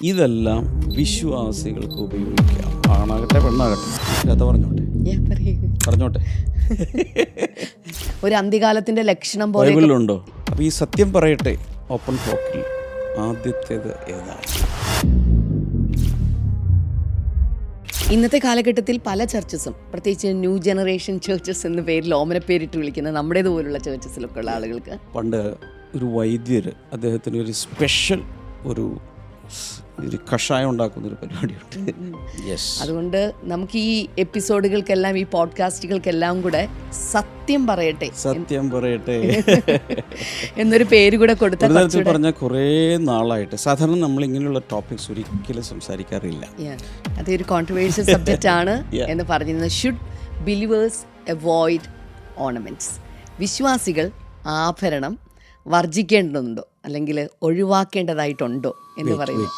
ഇതെല്ലാം വിശ്വാസികൾക്ക് ഉപയോഗിക്കാം. ആണാകട്ടെ പെണ്ണാകട്ടെ. കഥ പറഞ്ഞോട്ടെ. ഒരു അന്ത്യകാലത്തിന്റെ ലക്ഷണം പോലെ ബൈബിളിലുണ്ടോ? അപ്പോൾ ഈ സത്യം പറയട്ടെ ഓപ്പൺ ടോക്കിൽ ആദ്യത്തേത് ഏതാണ്? ഇന്നത്തെ കാലഘട്ടത്തിൽ പല ചർച്ചസും, പ്രത്യേകിച്ച് ന്യൂ ജനറേഷൻ ചേർച്ചസ് എന്ന പേരിൽ ഓമനപ്പേരിട്ട് വിളിക്കുന്ന നമ്മുടേതുപോലുള്ള ചേർച്ചസിലൊക്കെ ഉള്ള ആളുകൾക്ക്, പണ്ട് ഒരു വൈദ്യർ അദ്ദേഹത്തിന് ഒരു സ്പെഷ്യൽ ഒരു കഷായം ഉണ്ടാക്കുന്നൊരു പരിപാടിയുണ്ട്. അതുകൊണ്ട് നമുക്ക് ഈ എപ്പിസോഡുകൾക്കെല്ലാം, ഈ പോഡ്കാസ്റ്റുകൾക്കെല്ലാം കൂടെ സത്യം പറയട്ടെ എന്നൊരു പേര് കൂടെ കൊടുത്താൽ പറഞ്ഞാൽ കുറേ നാളായിട്ട് സാധാരണ നമ്മൾ ഇങ്ങനെയുള്ള ടോപ്പിക്സ് ഒരിക്കലും സംസാരിക്കാറില്ല. അതൊരു കോൺട്രവേഴ്ഷ്യൽ സബ്ജക്റ്റ് ആണ് എന്ന് പറഞ്ഞിരുന്നത്. Should believers avoid ornaments? വിശ്വാസികൾ ആഭരണം വർജിക്കേണ്ടതുണ്ടോ അല്ലെങ്കിൽ ഒഴിവാക്കേണ്ടതായിട്ടുണ്ടോ എന്ന് പറയുന്നു.